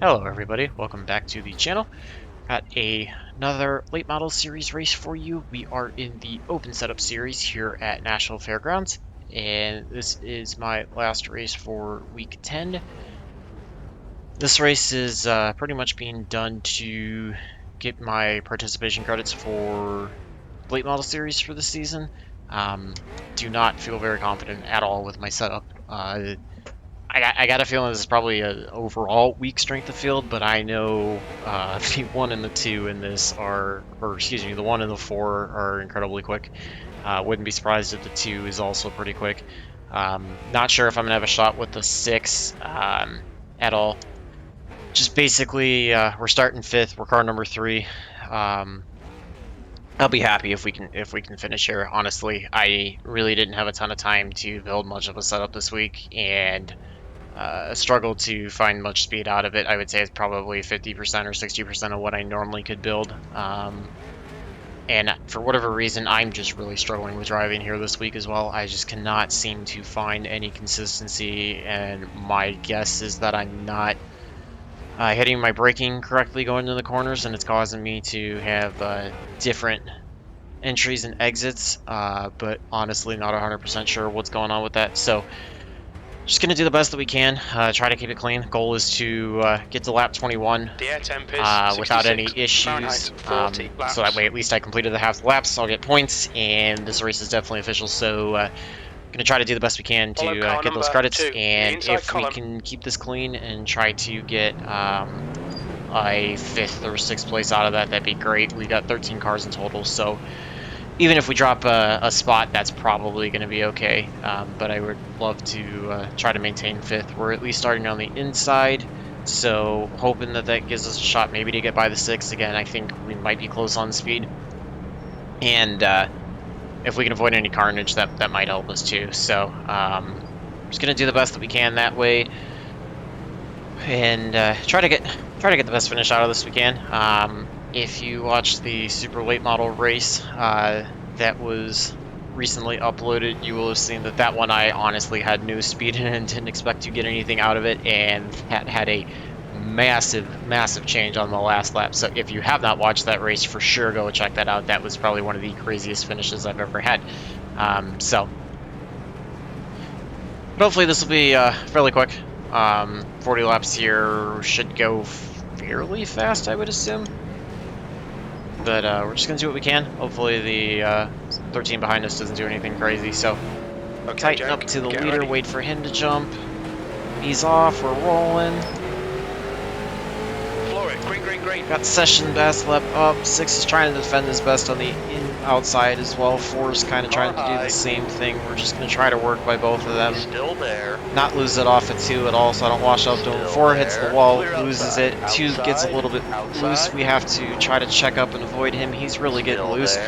Hello everybody, welcome back to the channel. Got another late model series race for you. We are in the open setup series here at Nashville Fairgrounds, and this is my last race for week 10. This race is pretty much being done to get my participation credits for late model series for the season. Do not feel very confident at all with my setup. I got a feeling this is probably an overall weak strength of field, but I know the 1 and the 2 in this are, or excuse me, the 1 and the 4 are incredibly quick. Wouldn't be surprised if the 2 is also pretty quick. Not sure if I'm going to have a shot with the 6 at all. Just basically, we're starting 5th, we're car number 3. I'll be happy if we can finish here. Honestly, I really didn't have a ton of time to build much of a setup this week, and struggled to find much speed out of it. I would say it's probably 50% or 60% of what I normally could build. And for whatever reason, I'm just really struggling with driving here this week as well. I just cannot seem to find any consistency, and my guess is that I'm not hitting my braking correctly going into the corners, and it's causing me to have different entries and exits, but honestly not 100% sure what's going on with that. So just going to do the best that we can, try to keep it clean. Goal is to get to lap 21 without any issues, so that way at least I completed the half the laps, I'll get points, and this race is definitely official, so going to try to do the best we can to get those credits, and if we can keep this clean and try to get a 5th or 6th place out of that, that'd be great. We got 13 cars in total, so even if we drop a spot, that's probably going to be okay, but I would love to try to maintain 5th. We're at least starting on the inside, so hoping that that gives us a shot maybe to get by the 6th. Again, I think we might be close on speed, and if we can avoid any carnage, that might help us too. So just going to do the best that we can that way, and try to get the best finish out of this we can. If you watched the super late model race that was recently uploaded, you will have seen that one I honestly had no speed in and didn't expect to get anything out of it, and had a massive change on the last lap. So if you have not watched that race, for sure go check that out. That was probably one of the craziest finishes I've ever had. So but hopefully this will be fairly quick. 40 laps here should go fairly fast, I would assume. But we're just going to do what we can. Hopefully the 13 behind us doesn't do anything crazy. So tighten up to the leader, wait for him to jump. Ease off, we're rolling. Green. Got Session best lap up. 6 is trying to defend his best on the outside as well. 4 is kind of trying to do the same thing. We're just going to try to work by both of them. Still there. Not lose it off at 2 at all, so I don't wash out to him. 4 hits the wall, loses it. 2 gets a little bit loose. We have to try to check up and avoid him. He's really getting loose.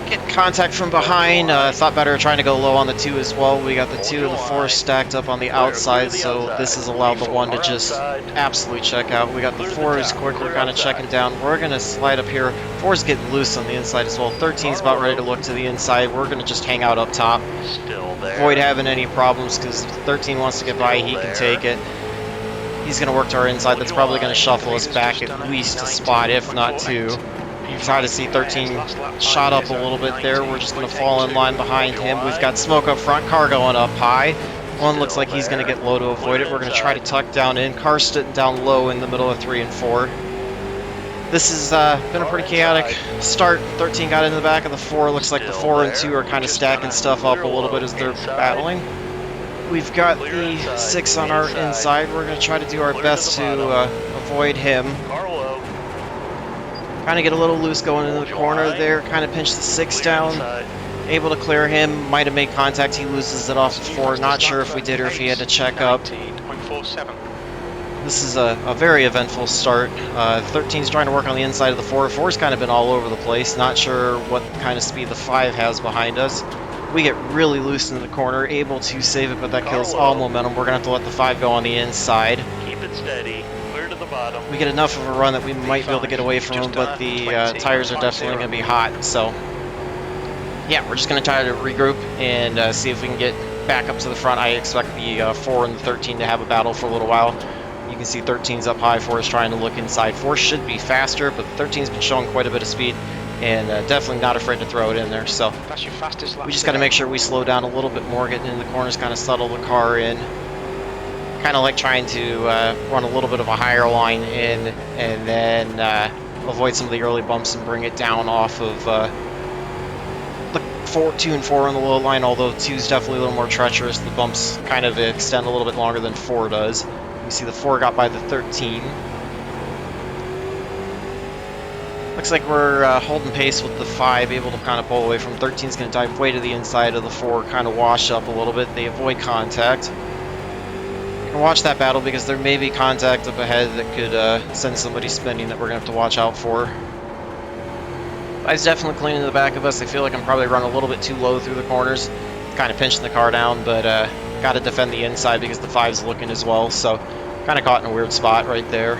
Get contact from behind. Thought better trying to go low on the 2 as well. We got the 2 and the 4 stacked up on the outside, so this has allowed the 1 to just absolutely check out. We got the 4 who's quicker, kind of checking down. We're going to slide up here. 4 is getting loose on the inside as well. 13 is about ready to look to the inside. We're going to just hang out up top. Avoid having any problems, because if 13 wants to get by, he can take it. He's going to work to our inside. That's probably going to shuffle us back at least a spot, if not 2. You try to see 13 shot up a little bit there. We're just going to fall in line behind him. We've got smoke up front, car going up high. 1 looks like he's going to get low to avoid it. We're going to try to tuck down in. Car sitting down low in the middle of 3 and 4. This has been a pretty chaotic start. 13 got into the back of the 4. Looks like the 4 and 2 are kind of stacking stuff up a little bit as they're battling. We've got the 6 on our inside. We're going to try to do our best to avoid him. Kind of get a little loose going into the corner there, kind of pinch the 6 down, able to clear him, might have made contact, he loses it off the 4, not sure if we did or if he had to check up. This is a very eventful start. 13's trying to work on the inside of the 4, 4's kind of been all over the place, not sure what kind of speed the 5 has behind us. We get really loose in the corner, able to save it, but that kills all momentum. We're going to have to let the 5 go on the inside. Keep it steady. We get enough of a run that we might be able to get away from him, but the tires are definitely going to be hot, so yeah, we're just going to try to regroup and see if we can get back up to the front. I expect the 4 and the 13 to have a battle for a little while. You can can see 13's up high for us trying to look inside. 4 should be faster, but 13's been showing quite a bit of speed and definitely not afraid to throw it in there. So That's your fastest lap we just got to make sure we slow down a little bit more, getting in the corners, kind of settle the car in. Kind of like trying to run a little bit of a higher line in and then avoid some of the early bumps and bring it down off of the 2 and 4 on the low line, although 2 is definitely a little more treacherous. The bumps kind of extend a little bit longer than 4 does. You see the 4 got by the 13. Looks like we're holding pace with the 5, able to kind of pull away from 13's going to dive way to the inside of the 4, kind of wash up a little bit. They avoid contact. You can watch that battle because there may be contact up ahead that could send somebody spinning that we're going to have to watch out for. I's definitely cleaning the back of us. I feel like I'm probably running a little bit too low through the corners, kind of pinching the car down, but got to defend the inside because the 5's looking as well, so kind of caught in a weird spot right there.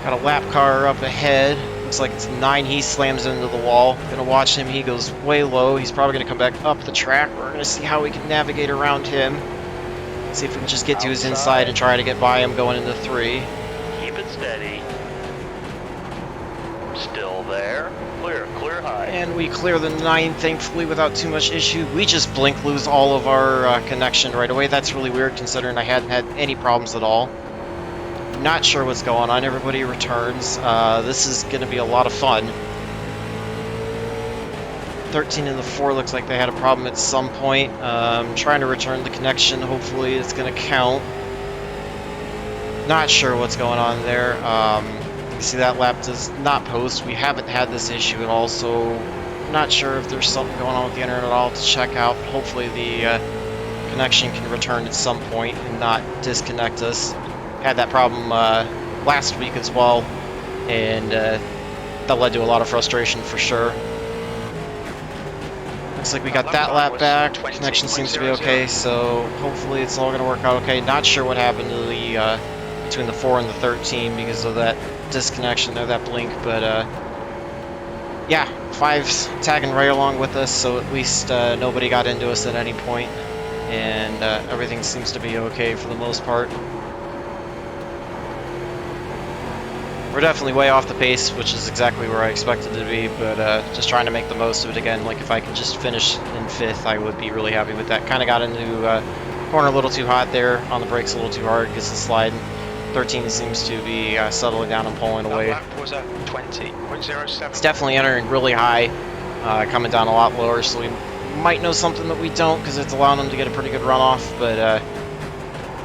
Got a lap car up ahead. Looks like it's 9. He slams into the wall. Gonna watch him. He goes way low. He's probably gonna come back up the track. We're gonna see how we can navigate around him. See if we can just get to his inside and try to get by him going into 3. Keep it steady. Still there. Clear high. And we clear the 9, thankfully, without too much issue. We just blink lose all of our connection right away. That's really weird considering I hadn't had any problems at all. Not sure what's going on. Everybody returns. This is going to be a lot of fun. 13 and the 4 looks like they had a problem at some point. Trying to return the connection. Hopefully it's going to count. Not sure what's going on there. You see that lap does not post. We haven't had this issue at all, so not sure if there's something going on with the internet at all to check out. Hopefully the connection can return at some point and not disconnect us. Had that problem last week as well, and that led to a lot of frustration for sure. Looks like we got that lap back. Connection seems to be okay, so hopefully it's all going to work out okay. Not sure what happened to the between the 4 and the 13 because of that disconnection there, that blink, but yeah, 5's tagging right along with us, so at least nobody got into us at any point, and everything seems to be okay for the most part. We're definitely way off the pace, which is exactly where I expected to be, but just trying to make the most of it again. Like, if I could just finish in 5th, I would be really happy with that. Kind of got into corner a little too hot there, on the brakes a little too hard, gets the slide. 13 seems to be settling down and pulling away. That lap was a 20.07. It's definitely entering really high, coming down a lot lower, so we might know something that we don't, because it's allowing them to get a pretty good runoff, but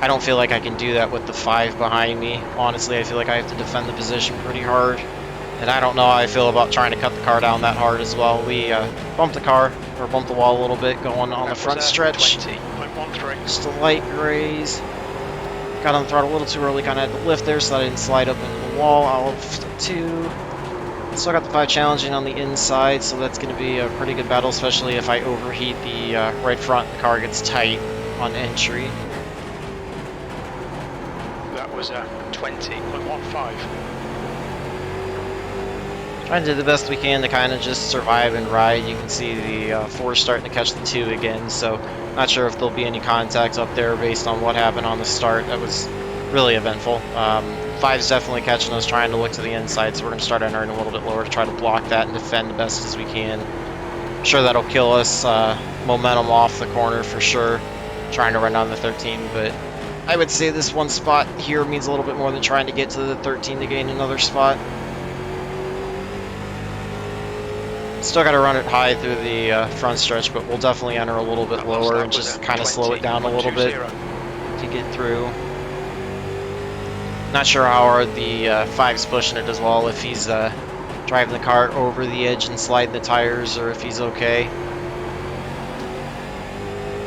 I don't feel like I can do that with the 5 behind me. Honestly, I feel like I have to defend the position pretty hard. And I don't know how I feel about trying to cut the car down that hard as well. We bumped the car, or bumped the wall a little bit going on the front stretch. 20.13. Just a light graze. Got on the throttle a little too early, kind of had to lift there so that I didn't slide up into the wall. I'll have 2. Still got the 5 challenging on the inside, so that's going to be a pretty good battle, especially if I overheat the right front. The car gets tight on entry. Was a 20.15. Trying to do the best we can to kind of just survive and ride. You can see the 4 starting to catch the 2 again, so not sure if there'll be any contact up there based on what happened on the start. That was really eventful. 5's definitely catching us, trying to look to the inside, so we're going to start entering a little bit lower to try to block that and defend the best as we can. I'm sure that'll kill us momentum off the corner for sure, trying to run down the 13, but I would say this one spot here means a little bit more than trying to get to the 13 to gain another spot. Still got to run it high through the front stretch, but we'll definitely enter a little bit lower and just kind of slow it down a little bit to get through. Not sure how hard the 5's pushing it as well, if he's driving the car over the edge and sliding the tires, or if he's okay.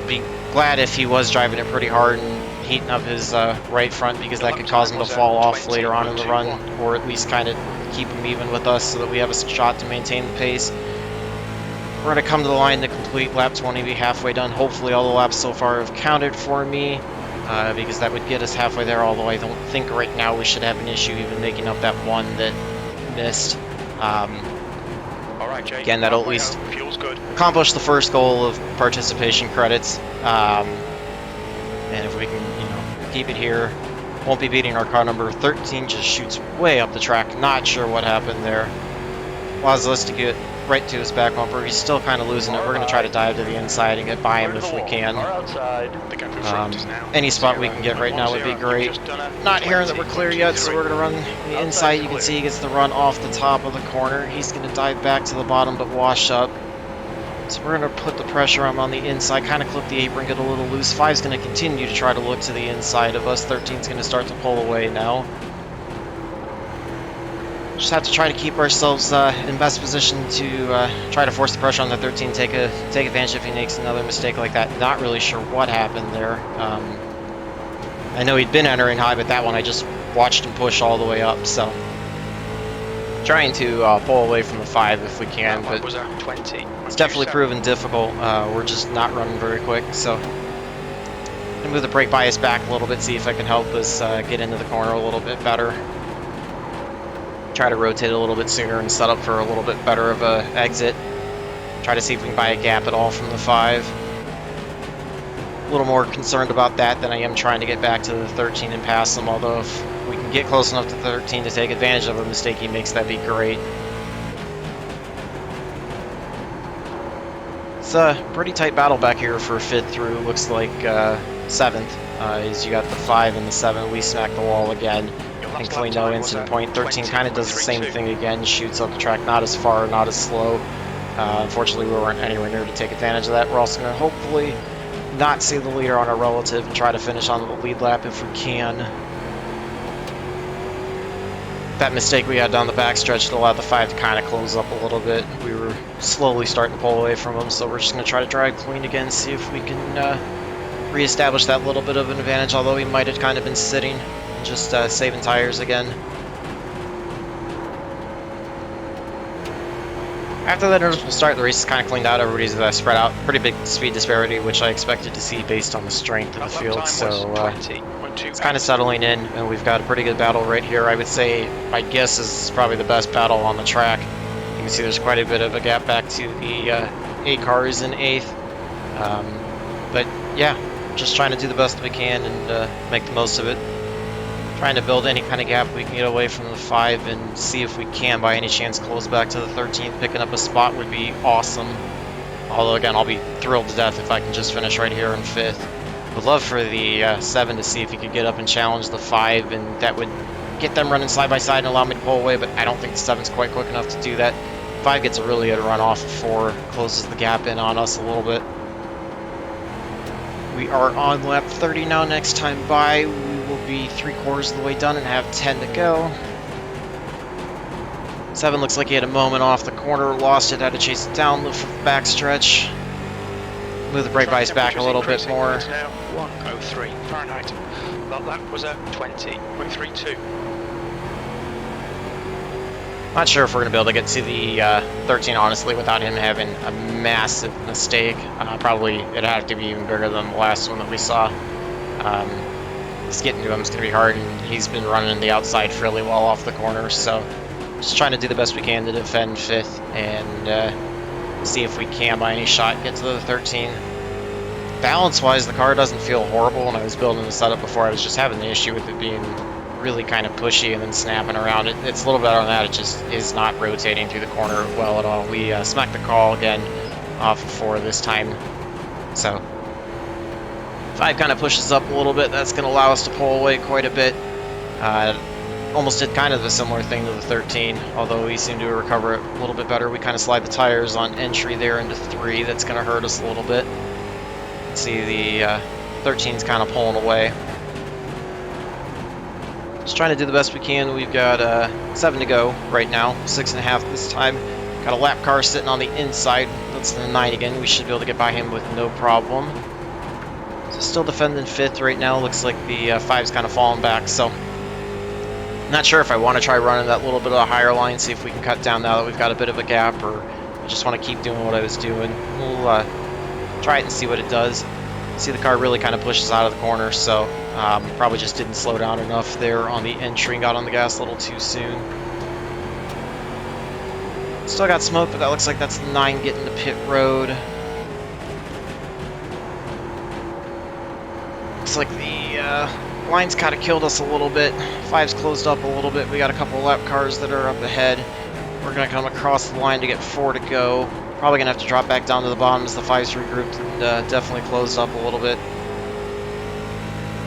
Be glad if he was driving it pretty hard and heating up his right front, because that could cause him to fall off later on in the run, or at least kind of keep him even with us so that we have a shot to maintain the pace. We're going to come to the line to complete lap 20, be halfway done. Hopefully all the laps so far have counted for me, because that would get us halfway there, although I don't think right now we should have an issue even making up that one that missed. All right, Jake, again, that'll at least fuel's good. accomplish the first goal of participation credits. And if we can, keep it here, Won't be beating our car number. 13 just shoots way up the track. Not sure what happened there. Allows us to get right to his back bumper. He's still kind of losing it. We're going to try to dive to the inside and get by him if we can. Any spot we can get right now would be great. Not hearing that we're clear yet, so we're going to run the inside. You can see he gets the run off the top of the corner. He's going to dive back to the bottom but wash up. So we're going to put the pressure on the inside, kind of clip the apron, get a little loose. 5's going to continue to try to look to the inside of us. 13's going to start to pull away now. Just have to try to keep ourselves in best position to try to force the pressure on the 13, take advantage if he makes another mistake like that. Not really sure what happened there. I know he'd been entering high, but that one I just watched him push all the way up, so trying to pull away from the 5 if we can, but it's definitely proven difficult. We're just not running very quick, so I'm gonna move the brake bias back a little bit, see if I can help us get into the corner a little bit better. Try to rotate a little bit sooner and set up for a little bit better of a exit. Try to see if we can buy a gap at all from the 5. A little more concerned about that than I am trying to get back to the 13 and pass him, although if we can get close enough to 13 to take advantage of a mistake he makes, that'd be great. It's a pretty tight battle back here for 5th through, looks like 7th. As you got the 5 and the 7, we smack the wall again. Thankfully no incident point. 13 kind of does the same thing again, shoots up the track, not as far, not as slow. Unfortunately, we weren't anywhere near to take advantage of that. We're also going to hopefully not see the leader on our relative and try to finish on the lead lap if we can. That mistake we had down the backstretch allowed the 5 to kind of close up a little bit. We were slowly starting to pull away from him, so we're just going to try to drive clean again, see if we can reestablish that little bit of an advantage, although he might have kind of been sitting. Just saving tires again. After that initial start, the race is kind of cleaned out. Everybody's spread out. Pretty big speed disparity, which I expected to see based on the strength of the field. So it's kind of settling in, and we've got a pretty good battle right here. I would say, my guess is probably the best battle on the track. You can see there's quite a bit of a gap back to the 8 cars in 8th. But yeah, just trying to do the best we can and make the most of it. Trying to build any kind of gap we can get away from the 5 and see if we can, by any chance, close back to the 13th. Picking up a spot would be awesome. Although, again, I'll be thrilled to death if I can just finish right here in 5th. Would love for the 7 to see if he could get up and challenge the 5, and that would get them running side by side and allow me to pull away, but I don't think the 7's quite quick enough to do that. 5 gets a really good run off of 4, closes the gap in on us a little bit. We are on lap 30 now. Next time by, we will be 3/4 of the way done and have 10 to go. 7 looks like he had a moment off the corner, lost it, had to chase it down, look for the backstretch. Move the brake bias back a little bit more. 103 Fahrenheit. That lap was at 20.32. Not sure if we're going to be able to get to the 13, honestly, without him having a massive mistake. Probably it'd have to be even bigger than the last one that we saw. Just getting to him is going to be hard, and he's been running the outside fairly well off the corner, so just trying to do the best we can to defend 5th and see if we can, by any shot, get to the 13. Balance-wise, the car doesn't feel horrible. When I was building the setup before, I was just having the issue with it being really kind of pushy and then snapping around. It's a little better on that. It just is not rotating through the corner well at all. We smacked the call again off of 4 this time. So 5 kind of pushes up a little bit. That's going to allow us to pull away quite a bit. Almost did kind of a similar thing to the 13, although we seem to recover it a little bit better. We kind of slide the tires on entry there into 3. That's going to hurt us a little bit. See, the 13's kind of pulling away. Just trying to do the best we can. We've got 7 to go right now, 6.5 this time. Got a lap car sitting on the inside. That's the 9 again. We should be able to get by him with no problem. So still defending 5th right now. Looks like the 5's kind of falling back, so not sure if I want to try running that little bit of a higher line, see if we can cut down now that we've got a bit of a gap, or I just want to keep doing what I was doing. We'll try it and see what it does. See, the car really kind of pushes out of the corner, so probably just didn't slow down enough there on the entry and got on the gas a little too soon. Still got smoke, but that looks like that's the 9 getting to pit road. Looks like the Line's kind of killed us a little bit. 5's closed up a little bit. We got a couple lap cars that are up ahead. We're going to come across the line to get 4 to go. Probably going to have to drop back down to the bottom as the 5's regrouped and definitely closed up a little bit.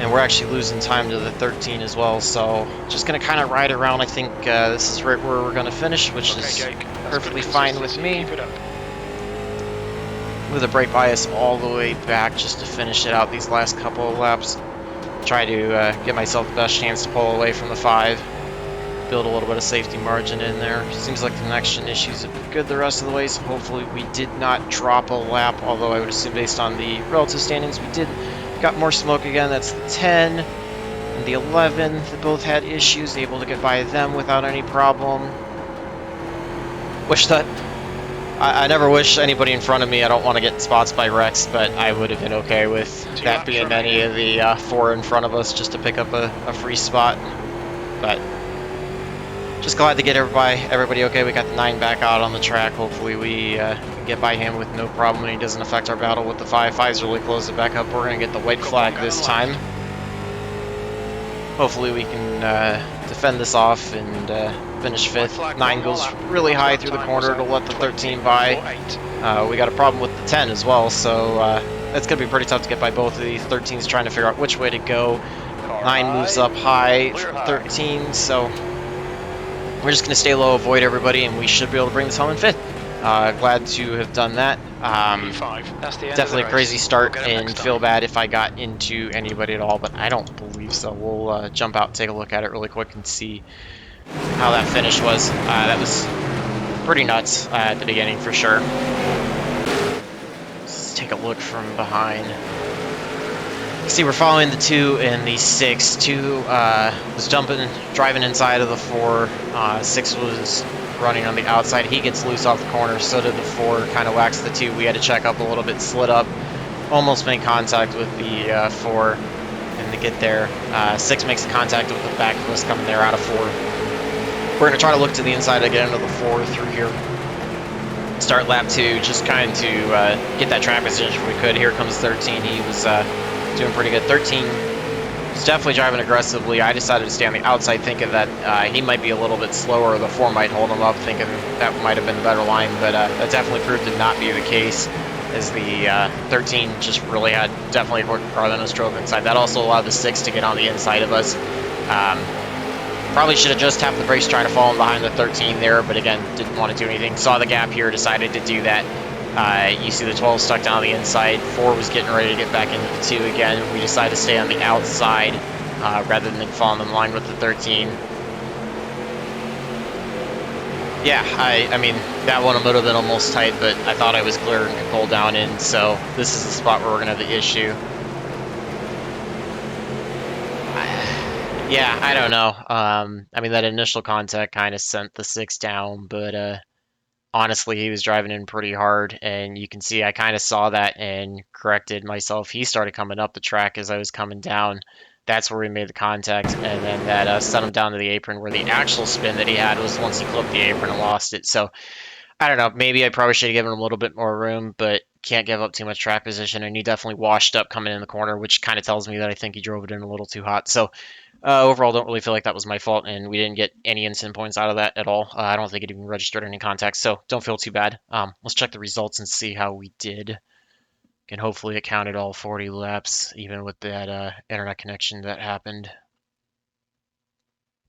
And we're actually losing time to the 13 as well, so just going to kind of ride around. I think this is right where we're going to finish, which is Jake, perfectly fine with me. Keep it up. With a brake bias all the way back just to finish it out these last couple of laps. Try to get myself the best chance to pull away from the 5. Build a little bit of safety margin in there. Seems like the connection issues have been good the rest of the way, so hopefully we did not drop a lap, although I would assume based on the relative standings we did. Got more smoke again. That's the 10 and the 11. They both had issues, able to get by them without any problem. Wish that... I never wish anybody in front of me. I don't want to get spots by wrecks, but I would have been okay with that being any of the 4 in front of us just to pick up a free spot. But just glad to get everybody okay. We got the 9 back out on the track. Hopefully we can get by him with no problem and he doesn't affect our battle with the 5. 5's really closed it back up. We're going to get the white flag this time. Hopefully we can defend this off and finish 5th. 9 goes really high through the corner to let the 13 by. We got a problem with the 10 as well, so it's going to be pretty tough to get by both of these. 13's trying to figure out which way to go. 9 moves up high for 13, so we're just going to stay low, avoid everybody, and we should be able to bring this home in 5th. Glad to have done that. Definitely a crazy start and feel bad if I got into anybody at all, but I don't believe so. We'll jump out and take a look at it really quick and see how that finish was. That was pretty nuts at the beginning for sure. Let's take a look from behind. See, we're following the 2 and the 6. 2 was driving inside of the 4. 6 was running on the outside. He gets loose off the corner, so did the 4, kind of whacks the 2. We had to check up a little bit, slid up, almost made contact with the 4, and to get there. 6 makes contact with the back of us coming there out of 4. We're going to try to look to the inside to get into the 4 through here. Start lap 2, just trying to get that track position if we could. Here comes 13. He was doing pretty good. 13 was definitely driving aggressively. I decided to stay on the outside thinking that he might be a little bit slower, or the 4 might hold him up, thinking that might have been the better line, but that definitely proved to not be the case, as the 13 just really had definitely a quicker car than us, drove inside. That also allowed the 6 to get on the inside of us. Probably should have just tapped the brakes trying to fall in behind the 13 there, but again, didn't want to do anything. Saw the gap here, decided to do that. You see the 12 stuck down on the inside. 4 was getting ready to get back into the 2 again. We decided to stay on the outside rather than falling in line with the 13. Yeah, I mean, that one would have been almost tight, but I thought I was clear and could pull down in, so this is the spot where we're going to have the issue. Yeah, I don't know. I mean, that initial contact kind of sent the 6 down, but honestly, he was driving in pretty hard, and you can see I kind of saw that and corrected myself. He started coming up the track as I was coming down. That's where we made the contact, and then that sent him down to the apron, where the actual spin that he had was once he clipped the apron and lost it. So, I don't know. Maybe I probably should have given him a little bit more room, but can't give up too much track position, and he definitely washed up coming in the corner, which kind of tells me that I think he drove it in a little too hot. So, overall, don't really feel like that was my fault, and we didn't get any incident points out of that at all. I don't think it even registered any contacts, so don't feel too bad. Let's check the results and see how we did. And hopefully it counted all 40 laps, even with that internet connection that happened.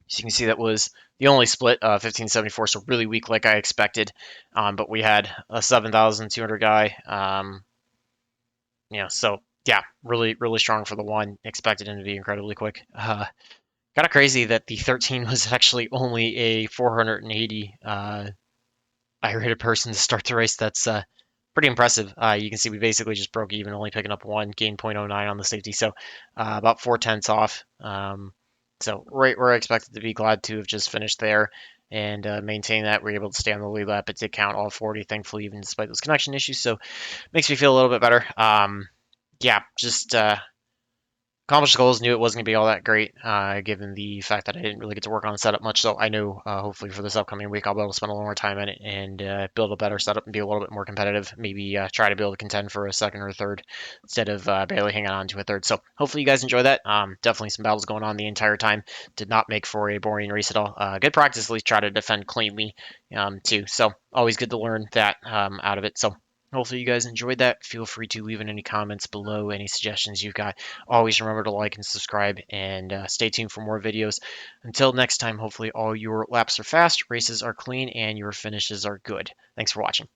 So you can see that was the only split, 1574, so really weak like I expected. But we had a 7,200 guy. So yeah, really, really strong for the 1. Expected him to be incredibly quick. Kind of crazy that the 13 was actually only a 480 I-rated person to start the race. That's pretty impressive. You can see we basically just broke even, only picking up 1, gained 0.09 on the safety, so about 4/10 off. So right where I expected to be. Glad to have just finished there and maintain that. We were able to stay on the lead lap. It did count all 40, thankfully, even despite those connection issues, so makes me feel a little bit better. Yeah, just accomplished goals. Knew it wasn't going to be all that great, given the fact that I didn't really get to work on the setup much. So I know hopefully for this upcoming week I'll be able to spend a little more time in it and build a better setup and be a little bit more competitive. Maybe try to be able to contend for a second or a third instead of barely hanging on to a third. So hopefully you guys enjoy that. Definitely some battles going on the entire time. Did not make for a boring race at all. Good practice, at least try to defend cleanly too. So always good to learn that out of it. So hopefully you guys enjoyed that. Feel free to leave in any comments below, any suggestions you've got. Always remember to like and subscribe, and stay tuned for more videos. Until next time, hopefully all your laps are fast, races are clean, and your finishes are good. Thanks for watching.